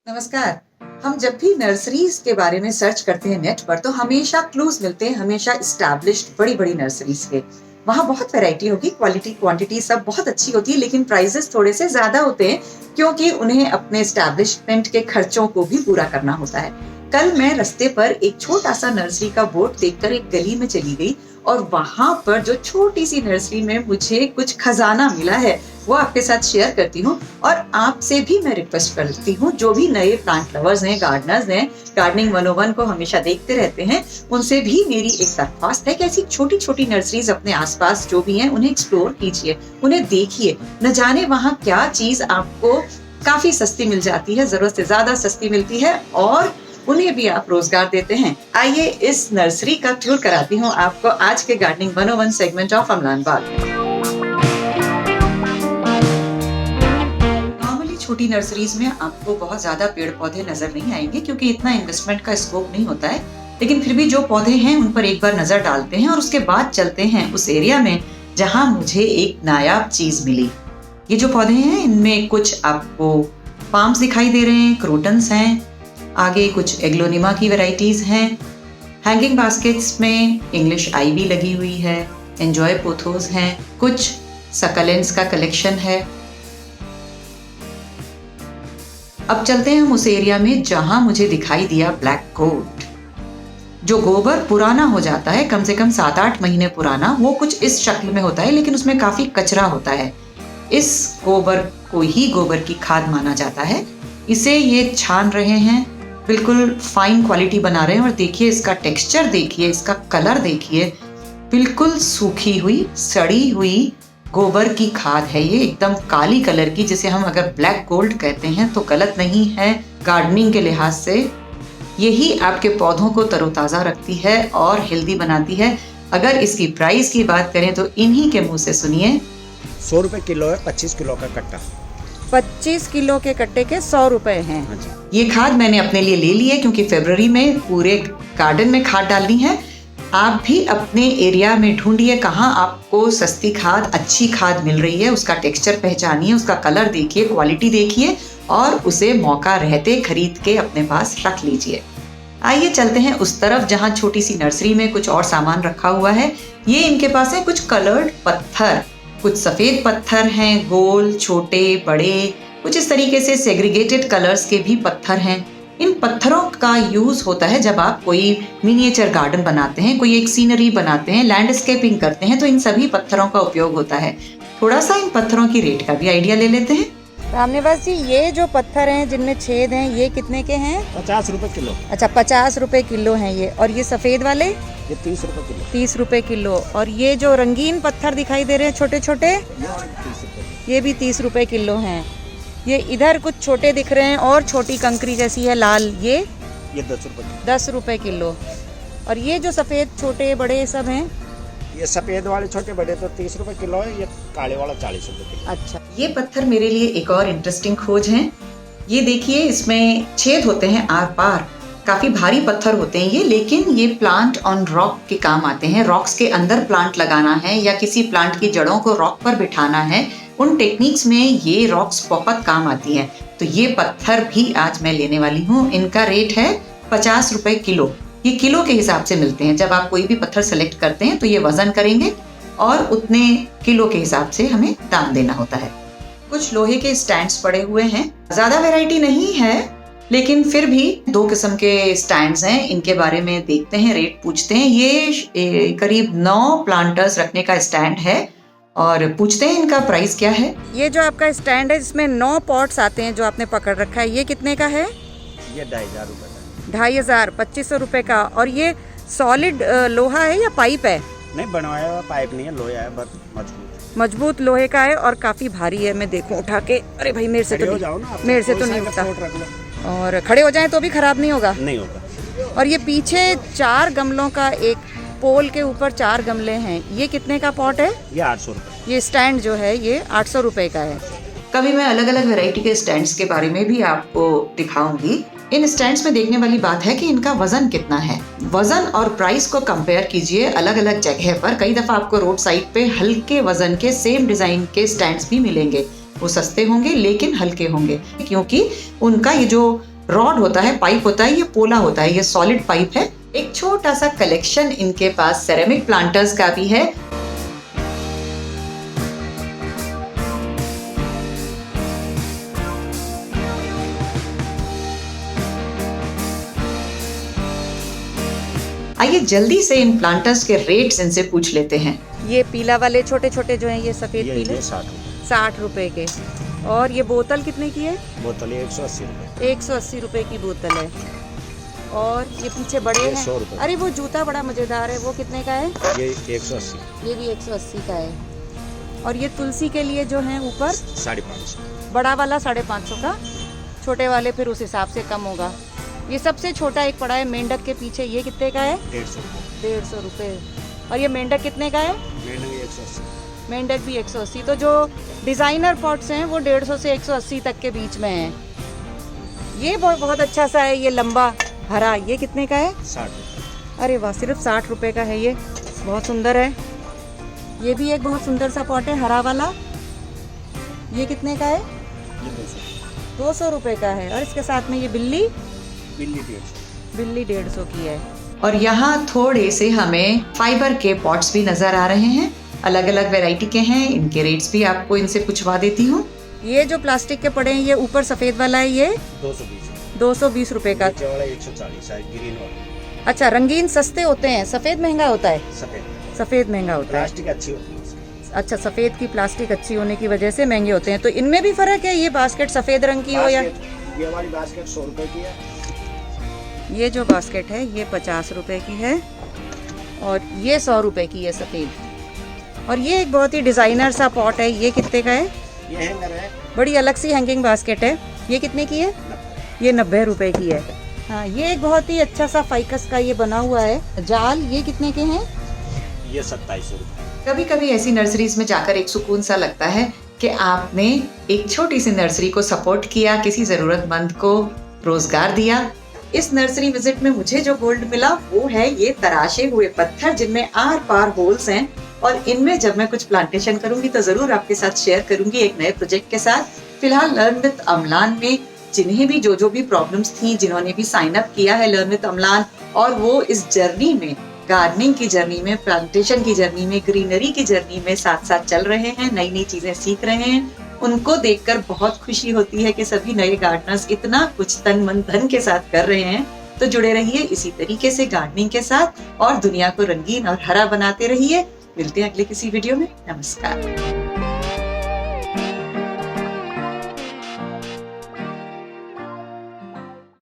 नमस्कार। हम जब भी नर्सरीज के बारे में सर्च करते हैं नेट पर तो हमेशा क्लूज मिलते हैं, हमेशा एस्टैब्लिश्ड बड़ी-बड़ी नर्सरीज के। वहाँ बहुत वैरायटी होगी, क्वालिटी, क्वांटिटी सब बहुत अच्छी होती है, लेकिन प्राइसेस थोड़े से ज्यादा होते हैं क्योंकि उन्हें अपने एस्टैब्लिशमेंट के खर्चों को भी पूरा करना होता है। कल मैं रास्ते पर एक छोटा सा नर्सरी का बोर्ड देखकर एक गली में चली गई और वहां पर जो छोटी सी नर्सरी में मुझे कुछ खजाना मिला है वो आपके साथ शेयर करती हूँ। और आपसे भी मैं रिक्वेस्ट करती हूँ, जो भी नए प्लांट लवर्स हैं, गार्डनर्स हैं, गार्डनिंग 101 को हमेशा देखते रहते हैं, उनसे भी मेरी एक दरख्वास्त है कि ऐसी छोटी छोटी नर्सरीज अपने आसपास जो भी हैं उन्हें एक्सप्लोर कीजिए, उन्हें देखिए। न जाने वहाँ क्या चीज आपको काफी सस्ती मिल जाती है, जरूरत से ज्यादा सस्ती मिलती है और उन्हें भी आप रोजगार देते हैं। आइए इस नर्सरी का टूर कराती हूँ आपको आज के गार्डनिंग 101 सेगमेंट ऑफ अमलान बाग में। नॉर्मली छोटी नर्सरीज में आपको बहुत ज्यादा पेड़ पौधे नजर नहीं आएंगे क्योंकि इतना इन्वेस्टमेंट का स्कोप नहीं होता है, लेकिन फिर भी जो पौधे हैं उन पर एक बार नजर डालते हैं और उसके बाद चलते हैं उस एरिया में जहाँ मुझे एक नायाब चीज मिली। ये जो पौधे हैं इनमें कुछ आपको पाम्स दिखाई दे रहे हैं, क्रोटन्स हैं, आगे कुछ एग्लोनिमा की वैरायटीज हैं। हैंगिंग बास्केट्स में इंग्लिश आईवी लगी हुई है, एंजॉय पोथोस हैं, कुछ सकलेंट्स का कलेक्शन है। अब चलते हैं हम उस एरिया में जहां मुझे दिखाई दिया ब्लैक गोट। जो गोबर पुराना हो जाता है, कम से कम 7-8 महीने पुराना, वो कुछ इस शक्ल में होता है लेकिन उसमें काफी कचरा होता है। इस गोबर को ही गोबर की खाद माना जाता है। इसे ये छान रहे हैं, बिल्कुल फाइन क्वालिटी बना रहे हैं और देखिए इसका टेक्सचर, देखिए इसका कलर, देखिए बिल्कुल सूखी हुई सड़ी हुई गोबर की खाद है। ये एकदम काली कलर की, जिसे हम अगर ब्लैक गोल्ड कहते हैं तो गलत नहीं है गार्डनिंग के लिहाज से। यही आपके पौधों को तरोताज़ा रखती है और हेल्दी बनाती है। अगर इसकी प्राइस की बात करें तो इन्हीं के मुंह से सुनिए। 100 रुपए किलो है, 25 किलो का कट्टा। 25 किलो के कट्टे के 100 रुपए हैं। ये खाद मैंने अपने लिए ले ली है क्योंकि फरवरी में पूरे गार्डन में खाद डालनी है। आप भी अपने एरिया में ढूंढिए कहाँ आपको सस्ती खाद, अच्छी खाद मिल रही है, उसका टेक्सचर पहचानिए, उसका कलर देखिए, क्वालिटी देखिए और उसे मौका रहते खरीद के अपने पास रख लीजिए। आइए चलते हैं उस तरफ जहाँ छोटी सी नर्सरी में कुछ और सामान रखा हुआ है। ये इनके पास है कुछ कलर्ड पत्थर, कुछ सफेद पत्थर हैं, गोल, छोटे, बड़े, कुछ इस तरीके से सेग्रीगेटेड कलर्स के भी पत्थर हैं। इन पत्थरों का यूज होता है जब आप कोई मिनिएचर गार्डन बनाते हैं, कोई एक सीनरी बनाते हैं, लैंडस्केपिंग करते हैं, तो इन सभी पत्थरों का उपयोग होता है। थोड़ा सा इन पत्थरों की रेट का भी आइडिया ले लेते हैं। रामनिवास जी, ये जो पत्थर हैं जिनमें छेद हैं, ये कितने के हैं? 50 रुपए किलो। अच्छा, 50 रुपए किलो हैं ये। और ये सफेद वाले? ये 30 रुपए किलो। 30 रुपए किलो। और ये जो रंगीन पत्थर दिखाई दे रहे हैं छोटे छोटे, ये भी 30 रुपए किलो हैं। ये इधर कुछ छोटे दिख रहे हैं और छोटी कंकरी जैसी है लाल, ये 10 रुपए किलो। 10 रुपए किलो। और ये जो सफेद छोटे बड़े सब हैं, ये सफेद वाले छोटे बड़े तो 30 रुपए किलो है, ये काले वाला 40 रुपए किलो। अच्छा। ये पत्थर मेरे लिए एक और इंटरेस्टिंग खोज है। ये देखिए इसमें छेद होते हैं आर पार, काफी भारी पत्थर होते हैं ये, लेकिन ये प्लांट ऑन रॉक के काम आते हैं। रॉक्स के अंदर प्लांट लगाना है या किसी प्लांट की जड़ों को रॉक पर बिठाना है, उन टेक्निक्स में ये रॉक्स बहुत काम आती हैं। तो ये पत्थर भी आज मैं लेने वाली हूँ। इनका रेट है 50 रुपए किलो। ये किलो के हिसाब से मिलते हैं। जब आप कोई भी पत्थर सेलेक्ट करते हैं तो ये वजन करेंगे और उतने किलो के हिसाब से हमें दाम देना होता है। कुछ लोहे के स्टैंड्स पड़े हुए हैं, ज्यादा वैरायटी नहीं है लेकिन फिर भी 2 किस्म के स्टैंड्स हैं। इनके बारे में देखते हैं, रेट पूछते हैं। ये करीब 9 प्लांटर्स रखने का स्टैंड है और पूछते हैं इनका प्राइस क्या है। ये जो आपका स्टैंड है जिसमें 9 पॉट्स आते हैं जो आपने पकड़ रखा है, ये कितने का है? ये 2500 रुपए का। 2500, 2500 रुपए का। और ये सॉलिड लोहा है या पाइप है? नहीं, बनवाया हुआ पाइप नहीं है, लोहा है, बहुत मजबूत। मजबूत लोहे का है और काफी भारी है। मैं देखूं उठा के, अरे भाई मेरे से तो नहीं उठता। और खड़े हो जाएं तो भी खराब नहीं होगा? नहीं होगा। और ये पीछे 4 गमलों का, एक पोल के ऊपर 4 गमले हैं। ये कितने का पॉट है? ये 800 रुपए। ये स्टैंड जो है ये 800 रुपए का है। कभी मैं अलग अलग वैरायटी के स्टैंड्स के बारे में भी आपको दिखाऊंगी। इन स्टैंड्स में देखने वाली बात है कि इनका वजन कितना है। वजन और प्राइस को कंपेयर कीजिए अलग अलग जगह पर। कई दफा आपको रोड साइड पे हल्के वजन के सेम डिजाइन के स्टैंड्स भी मिलेंगे। वो सस्ते होंगे लेकिन हल्के होंगे क्योंकि उनका ये जो रॉड होता है, पाइप होता है, ये पोला होता है, ये सॉलिड पाइप है। एक छोटा सा कलेक्शन इनके पास सेरेमिक प्लांटर्स का भी है। आइए जल्दी से इन प्लांटर्स के रेट्स इनसे पूछ लेते हैं। ये पीला वाले छोटे छोटे जो हैं, ये सफेद पीले ये 60 रुपये। 60 रुपए के। और ये बोतल कितने की है? बोतल 180 रुपये। 180 रुपए की बोतल है। और ये पीछे बड़े ये हैं। 100 रुपये। अरे वो जूता बड़ा मजेदार है, वो कितने का है? ये 180। ये भी 180 का है। और ये तुलसी के लिए जो है ऊपर 550। बड़ा वाला 550 का, छोटे वाले फिर उस हिसाब से कम होगा। ये सबसे छोटा एक पड़ा है मेंढक के पीछे, ये कितने का है? 150 रुपये। 150 रुपये। और ये मेंढक कितने का है? मेंढक 180। मेंढक भी 180। तो जो डिजाइनर पॉट्स हैं वो 150 से 180 तक के बीच में हैं। ये बहुत अच्छा सा है, ये लंबा हरा, ये कितने का है? 60 रुपये। अरे वाह, सिर्फ 60 रुपए का है। ये बहुत सुंदर है। ये भी एक बहुत सुंदर सा पॉट है हरा वाला, ये कितने का है? ये 200। 200 रुपए का है। और इसके साथ में ये बिल्ली बिल्ली 150। बिल्ली 150 की है। और यहाँ थोड़े से हमें फाइबर के पॉट्स भी नजर आ रहे हैं, अलग अलग वैरायटी के हैं। इनके रेट्स भी आपको इनसे पूछवा देती हूँ। ये जो प्लास्टिक के पड़े हैं, ये ऊपर सफेद वाला है, ये 220। 220 रुपए का। नीचे वाला 140 है, ग्रीन वाला। अच्छा, रंगीन सस्ते होते हैं, सफेद महंगा होता है? सफेद। सफेद महंगा होता है। प्लास्टिक अच्छी होती है उसकी। अच्छा, सफेद की प्लास्टिक अच्छी होने की वजह से महंगे होते हैं। तो इनमें भी फर्क है? ये बास्केट सफेद रंग की हो या? ये वाली बास्केट 100 रुपए की है। ये जो बास्केट है ये 50 रुपए की है। और ये 100 रुपए की है सफेद। और ये एक बहुत ही डिजाइनर सा पॉट है, ये कितने का है? ये हैंगर है। बड़ी अलग सी हैंगिंग बास्केट है, ये कितने की है? ये 90 रुपए की है। हाँ, ये एक बहुत ही अच्छा सा फाइकस का ये बना हुआ है जाल, ये कितने के हैं? ये 27 रुपए। कभी कभी ऐसी नर्सरीज में जाकर एक सुकून सा लगता है कि आपने एक छोटी सी नर्सरी को सपोर्ट किया, किसी जरूरतमंद को रोजगार दिया। इस नर्सरी विजिट में मुझे जो गोल्ड मिला वो है ये तराशे हुए पत्थर, जिनमें आर पार होल्स हैं। और इनमें जब मैं कुछ प्लांटेशन करूंगी तो जरूर आपके साथ शेयर करूंगी एक नए प्रोजेक्ट के साथ। फिलहाल लर्न विद अमलान में जिन्हें भी जो भी प्रॉब्लम्स थी, जिन्होंने भी साइन अप किया है लर्न विद अमलान, और वो इस जर्नी में, गार्डनिंग की जर्नी में, प्लांटेशन की जर्नी में, ग्रीनरी की जर्नी में साथ साथ चल रहे हैं, नई नई चीजें सीख रहे हैं, उनको देखकर बहुत खुशी होती है कि सभी नए गार्डनर्स इतना कुछ तन मन धन के साथ कर रहे हैं। तो जुड़े रहिए इसी तरीके से गार्डनिंग के साथ और दुनिया को रंगीन और हरा बनाते रहिए। मिलते हैं अगले किसी वीडियो में। नमस्कार।